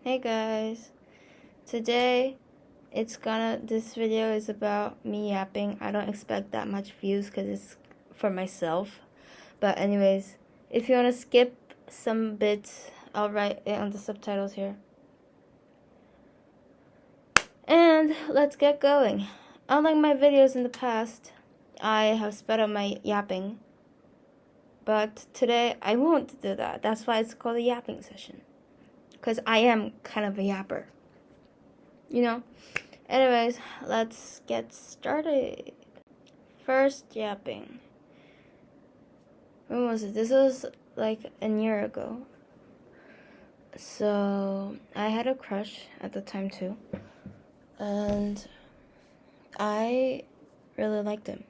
Hey guys, today this video is about me yapping. I don't expect that much views because it's for myself. But anyways, if you want to skip some bits, I'll write it on the subtitles here. And let's get going. Unlike my videos in the past, I have sped up my yapping. But today I won't do that. That's why it's called a yapping session. Because I am kind of a yapper. You know? Anyways, let's get started. First yapping. When was it? This was like a year ago. So I had a crush at the time too. And I really liked him.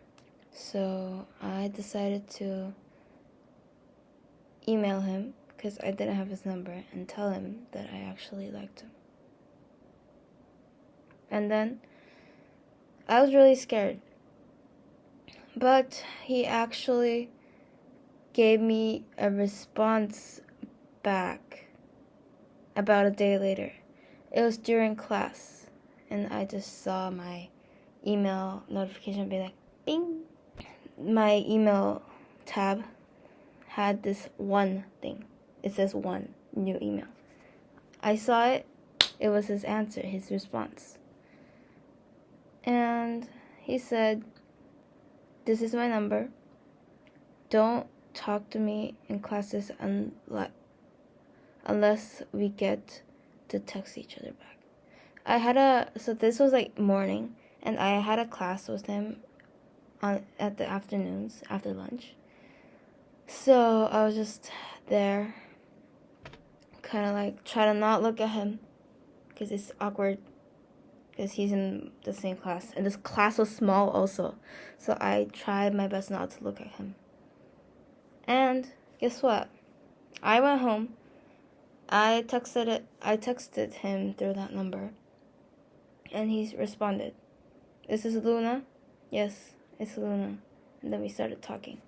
So I decided to email him because I didn't have his number and tell him that I actually liked him. And then I was really scared. But he actually gave me a response back about a day later. It was during class, and I just saw my email notification be like, bing. My email tab had this one thing. It says one, new email. I saw it. It was his answer, his response. And he said, "This is my number. Don't talk to me in classes unless we get to text each other back." So this was like morning, and I had a class with him at the afternoons after lunch. So I was just there, kind of like try to not look at him, because it's awkward, because he's in the same class, and this class was small also. So I tried my best not to look at him. And guess what? I went home. I texted him through that number, and he responded, "This is Luna?" "Yes, it's Luna." And then we started talking.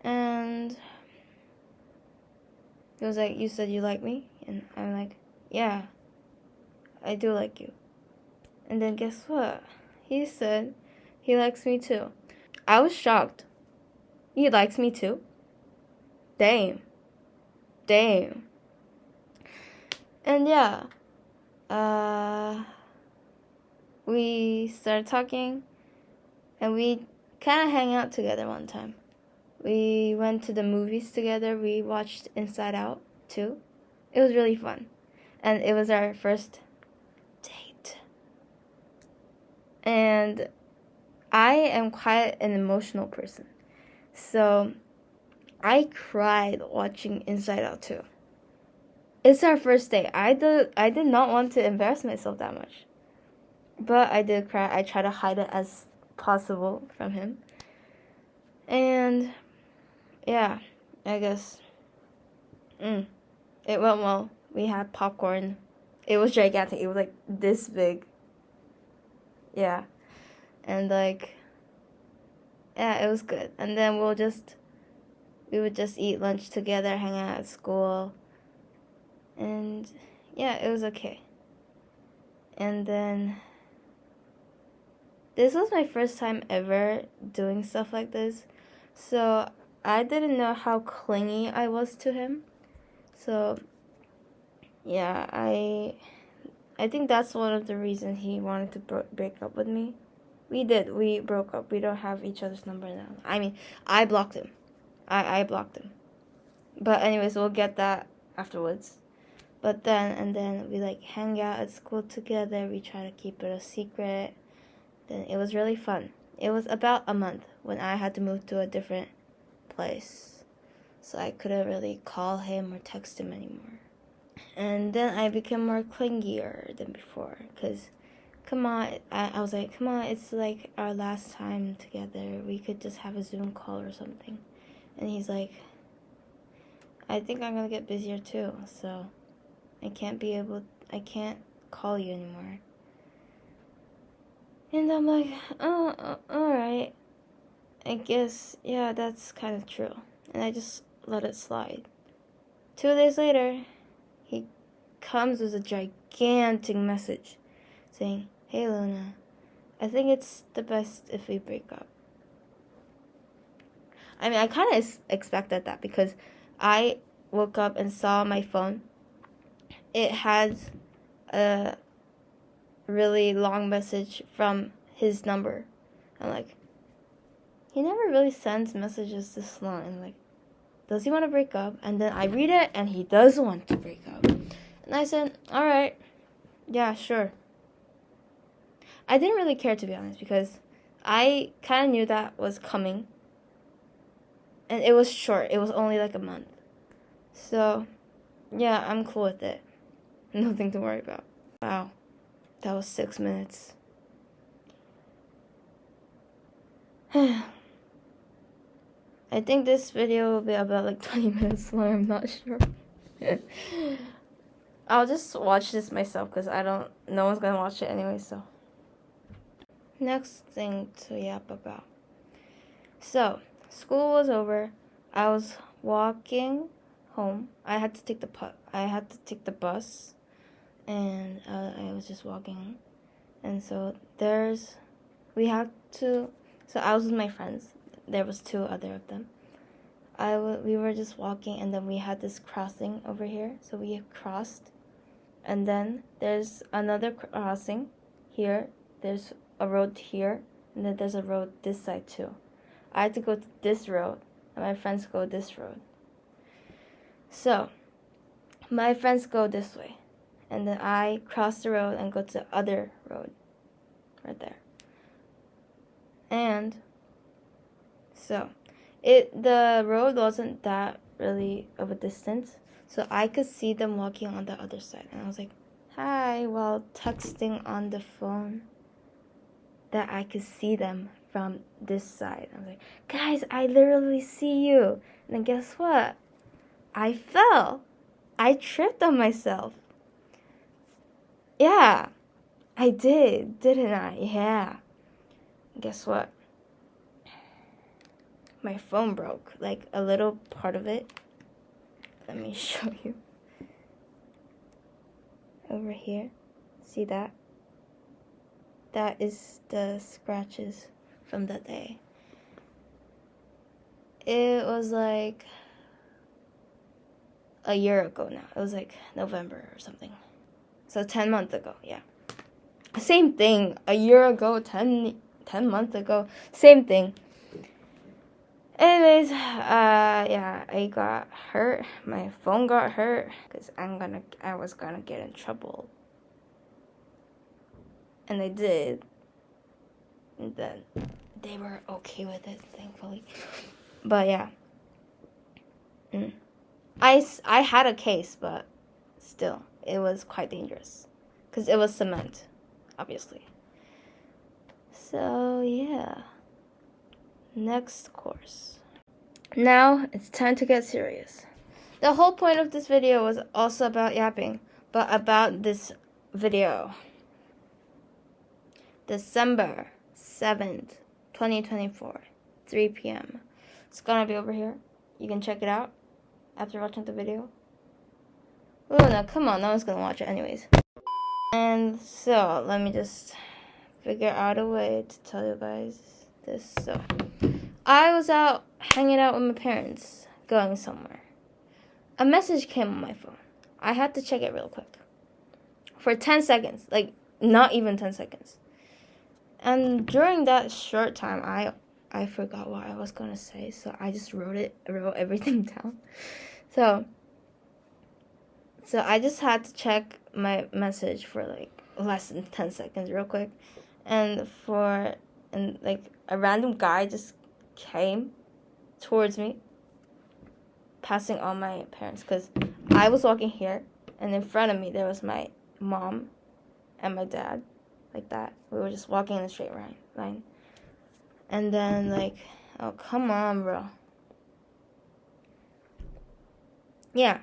And he was like, "You said you like me?" And I'm like, "Yeah, I do like you." And then guess what? He said he likes me too. I was shocked. He likes me too? Damn. And yeah, we started talking, and we kind of hang out together one time. We went to the movies together. We watched Inside Out too. It was really fun, and it was our first date. And I am quite an emotional person, so I cried watching Inside Out too. It's our first date. I did not want to embarrass myself that much, but I did cry. I tried to hide it as possible from him. And yeah, I guess it went well. We had popcorn. It was gigantic. It was like this big. Yeah. And like, yeah, it was good. And then we would just eat lunch together, hang out at school. And yeah, it was okay. And then this was my first time ever doing stuff like this. So I didn't know how clingy I was to him. So yeah, I think that's one of the reasons he wanted to break up with me. We broke up. We don't have each other's number now. I mean, I blocked him. I blocked him. But anyways, we'll get that afterwards. But then we like hang out at school together. We try to keep it a secret. Then it was really fun. It was about a month when I had to move to a different place. So I couldn't really call him or text him anymore. And then I became more clingier than before. Because, come on, I was like, come on, it's like our last time together. We could just have a Zoom call or something. And he's like, I think I'm going to get busier too. So I can't call you anymore. And I'm like, oh, alright. I guess, yeah, that's kind of true. And I just let it slide. 2 days later, he comes with a gigantic message saying, "Hey Luna, I think it's the best if we break up." I mean, I kind of expected that because I woke up and saw my phone. It had a really long message from his number. I'm like, he never really sends messages this long. And like, does he want to break up? And then I read it, and he does want to break up. And I said, all right, yeah, sure. I didn't really care, to be honest, because I kind of knew that was coming. And it was short. It was only like a month. So, yeah, I'm cool with it. Nothing to worry about. Wow. That was 6 minutes. I think this video will be about like 20 minutes long. I'm not sure. I'll just watch this myself because no one's gonna watch it anyway, so. Next thing to yap about. So, school was over. I was walking home. I had to take the bus, and I was just walking. And so so I was with my friends. There was 2 other of them. We were just walking, and then we had this crossing over here. So we crossed, and then there's another crossing here. There's a road here, and then there's a road this side too. I had to go to this road, and my friends go this road. So my friends go this way, and then I cross the road and go to the other road right there. And so the road wasn't that really of a distance, so I could see them walking on the other side. And I was like, hi, while texting on the phone that I could see them from this side. I was like, guys, I literally see you. And then guess what? I fell. I tripped on myself. Yeah, I did, didn't I? Yeah. Guess what? My phone broke, like a little part of it. Let me show you. Over here. See that? That is the scratches from that day. It was like a year ago now. It was like November or something. So 10 months ago, yeah. Same thing. A year ago, 10 months ago. Same thing. Anyways, yeah, I got hurt. My phone got hurt because I was gonna get in trouble. And they did. And then they were okay with it, thankfully. But yeah. I had a case, but still, it was quite dangerous. Because it was cement, obviously. So, yeah. Next course. Now, it's time to get serious. The whole point of this video was also about yapping, but about this video. December 7th, 2024, 3 p.m. It's gonna be over here. You can check it out after watching the video. Oh, no, come on, no one's gonna watch it anyways. And so, let me just figure out a way to tell you guys this. So, I was out hanging out with my parents, going somewhere. A message came on my phone. I had to check it real quick. For 10 seconds, like not even 10 seconds. And during that short time, I forgot what I was going to say, so I just wrote everything down. So I just had to check my message for like less than 10 seconds real quick. And like a random guy just came towards me, passing on my parents, because I was walking here, and in front of me there was my mom and my dad, like that. We were just walking in a straight line. And then like, oh, come on, bro. Yeah.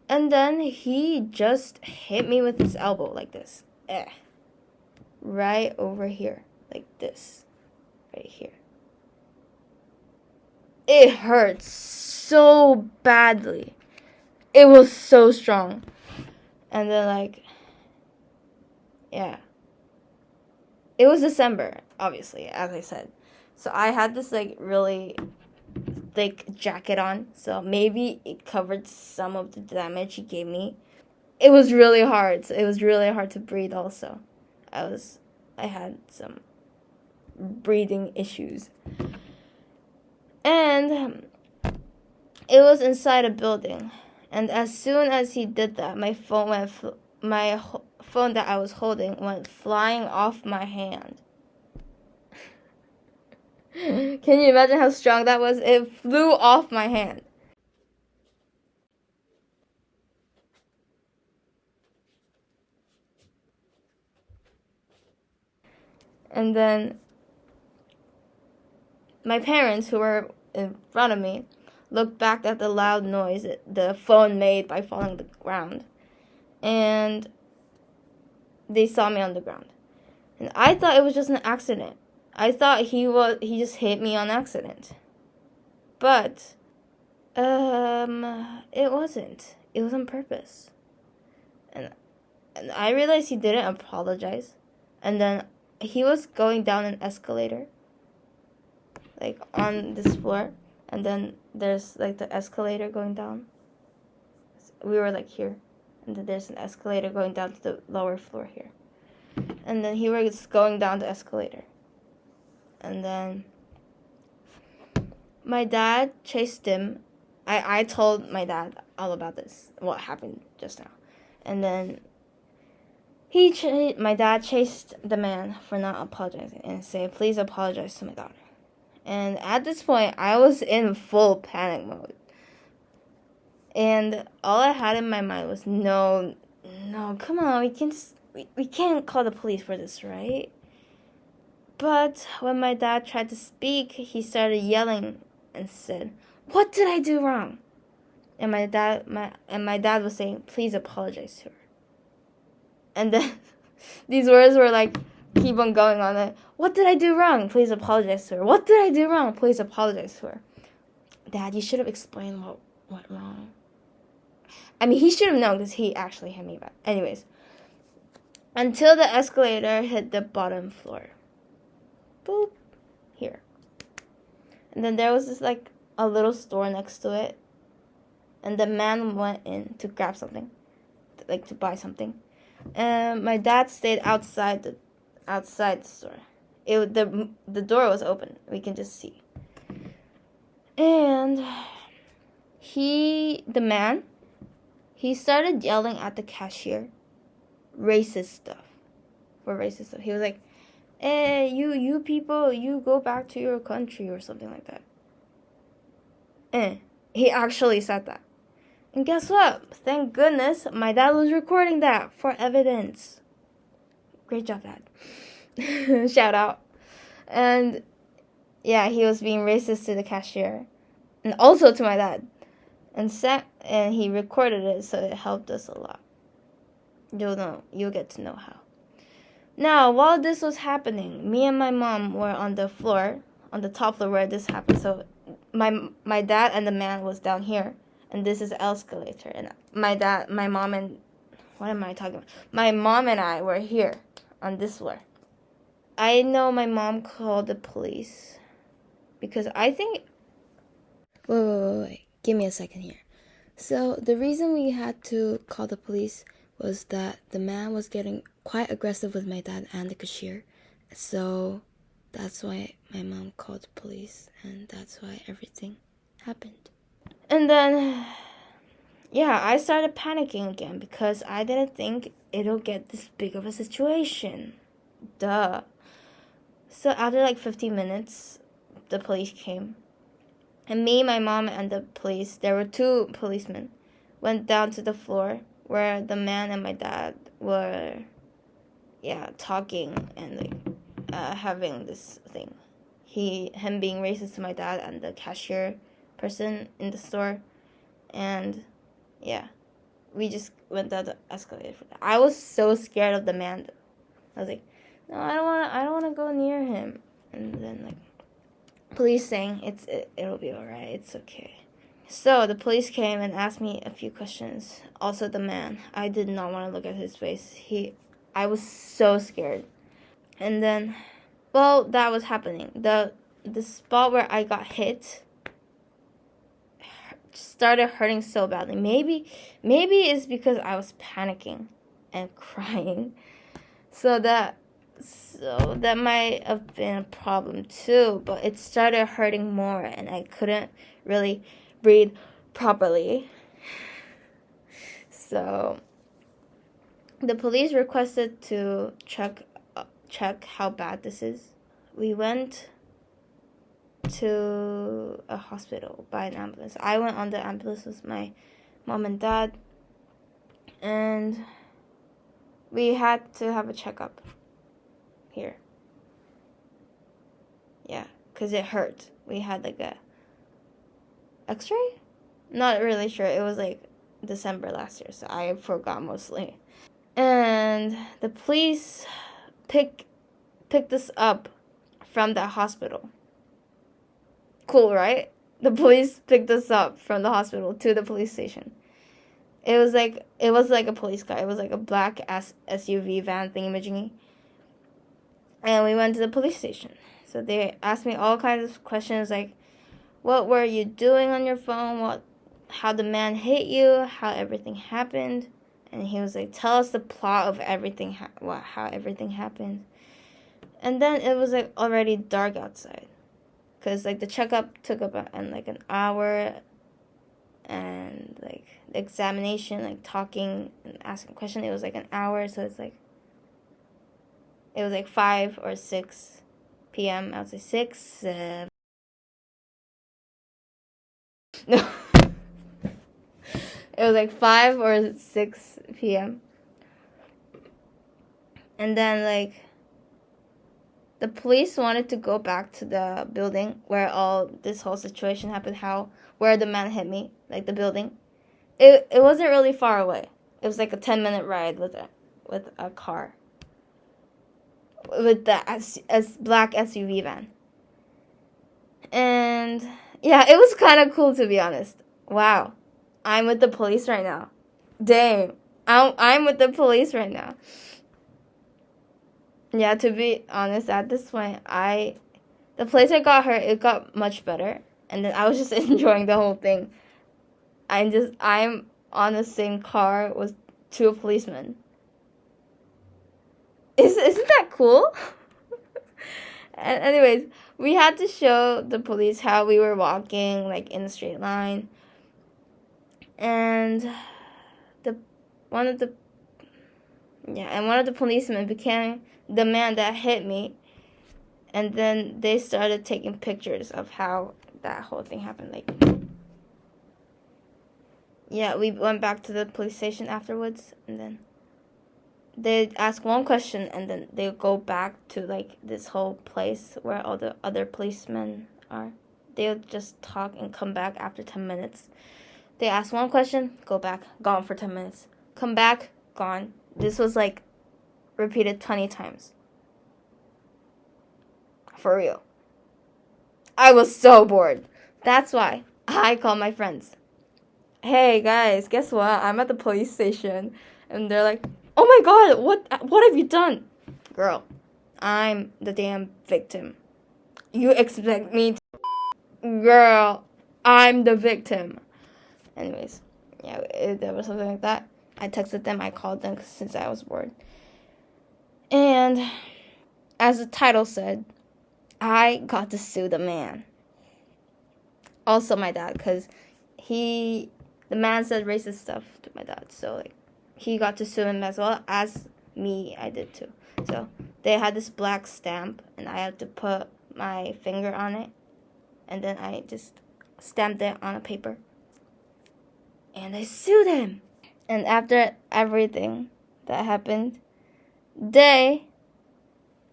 And then he just hit me with his elbow like this. Right over here. Like this. Right here. It hurts so badly. It was so strong. And then, like, yeah. It was December, obviously, as I said. So I had this, like, really thick jacket on. So maybe it covered some of the damage he gave me. It was really hard. It was really hard to breathe also. I had some breathing issues. And it was inside a building. And as soon as he did that, my phone that I was holding went flying off my hand. Can you imagine how strong that was? It flew off my hand. And then my parents, who were in front of me, looked back at the loud noise the phone made by falling to the ground. And they saw me on the ground. And I thought it was just an accident. I thought he just hit me on accident. But it wasn't. It was on purpose. And I realized he didn't apologize. And then he was going down an escalator, like on this floor, and then there's like the escalator going down. We were like here, and then there's an escalator going down to the lower floor here. And then he was going down the escalator. And then my dad chased him. I told my dad all about this, what happened just now. And then my dad chased the man for not apologizing and said, "Please apologize to my daughter." And at this point, I was in full panic mode. And all I had in my mind was, no, come on, we can't call the police for this, right? But when my dad tried to speak, he started yelling and said, "What did I do wrong?" And my dad was saying, "Please apologize to her." And then these words were like, keep on going on it. "What did I do wrong? Please apologize to her. What did I do wrong? Please apologize to her." Dad, you should have explained what went wrong. I mean, he should have known because he actually hit me back. Anyways, until the escalator hit the bottom floor. Boop. Here. And then there was this, like, a little store next to it. And the man went in to grab something. Like, to buy something. And my dad stayed outside the store. The door was open. We can just see. And the man started yelling at the cashier racist stuff. He was like, "Hey, you people, you go back to your country," or something like that. He actually said that. And guess what? Thank goodness my dad was recording that for evidence. Great job, Dad. Shout out. And yeah, he was being racist to the cashier. And also to my dad. And he recorded it, so it helped us a lot. You'll get to know how. Now, while this was happening, me and my mom were on the top floor where this happened. So my dad and the man was down here. And this is the escalator. And my mom and I were here on this floor. I know my mom called the police because I think... Wait. Give me a second here. So the reason we had to call the police was that the man was getting quite aggressive with my dad and the cashier. So that's why my mom called the police, and that's why everything happened. And then, yeah, I started panicking again because I didn't think it'll get this big of a situation. Duh. So after like 15 minutes, the police came. And me, my mom, and the police, there were 2 policemen, went down to the floor where the man and my dad were, talking and like having this thing. Him being racist to my dad and the cashier person in the store. And yeah, we just went down the escalator for that. I was so scared of the man. I was like, no, I don't want to go near him. And then like, police saying it'll be alright, it's okay. So the police came and asked me a few questions. Also the man. I did not want to look at his face. I was so scared. And then, well, that was happening. The spot where I got hit started hurting so badly. Maybe it's because I was panicking and crying. So that might have been a problem too, but it started hurting more and I couldn't really breathe properly. So the police requested to check how bad this is. We went to a hospital by an ambulance. I went on the ambulance with my mom and dad, and we had to have a checkup here. Yeah, because it hurt. We had like a x-ray? Not really sure. It was like December last year, so I forgot mostly. And the police picked us up from the hospital. Cool, right? The police picked us up from the hospital to the police station. It was like a police car. It was like a black SUV van thingamajiggy. And we went to the police station. So they asked me all kinds of questions like, what were you doing on your phone? How the man hit you? How everything happened? And he was like, tell us the plot of everything, how everything happened. And then it was like already dark outside. Because like the checkup took about like an hour, and like the examination, like talking and asking questions, it was like an hour. So it was like 5 or 6 p.m. I would say 6. No, it was like 5 or 6 p.m. And then like the police wanted to go back to the building where all this whole situation happened, where the man hit me, like the building. It wasn't really far away. It was like a 10-minute ride with a car. With the black SUV van. And yeah, it was kind of cool to be honest. Wow. I'm with the police right now. Dang. I'm with the police right now. Yeah, to be honest, at this point, the place I got hurt, it got much better, and then I was just enjoying the whole thing. I'm on the same car with 2 policemen. Isn't that cool? And anyways, we had to show the police how we were walking, like in a straight line, and one of the policemen became the man that hit me, and then they started taking pictures of how that whole thing happened. Like, yeah, we went back to the police station afterwards, and then they ask one question, and then they go back to like this whole place where all the other policemen are. They'll just talk and come back after 10 minutes. They ask one question, go back, gone for 10 minutes. Come back, gone. This was like repeated 20 times. For real. I was so bored. That's why I called my friends. Hey guys, guess what? I'm at the police station. And they're like, oh my god, what have you done? Girl, I'm the damn victim. You expect me to... Girl, I'm the victim. Anyways, yeah, there was something like that. I texted them, I called them since I was bored. And as the title said, I got to sue the man. Also my dad, because the man said racist stuff to my dad. So like, he got to sue him as well as me, I did too. So they had this black stamp and I had to put my finger on it. And then I just stamped it on a paper. And I sued him. And after everything that happened, they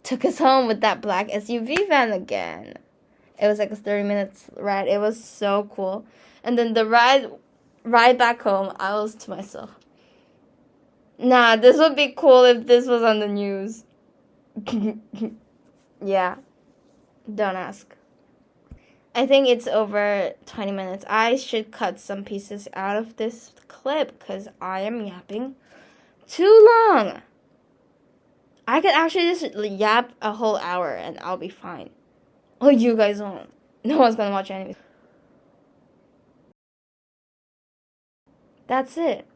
took us home with that black SUV van again. It was like a 30-minute ride. It was so cool. And then the ride back home, I was to myself, nah, this would be cool if this was on the news. Yeah. Don't ask. I think it's over 20 minutes. I should cut some pieces out of this clip because I am yapping too long. I could actually just yap a whole hour and I'll be fine. Oh, you guys won't. No one's gonna watch anime. That's it.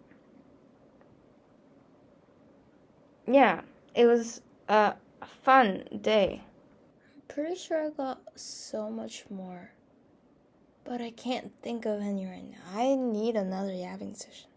Yeah, it was a fun day. Pretty sure I got so much more. But I can't think of any right now. I need another yapping session.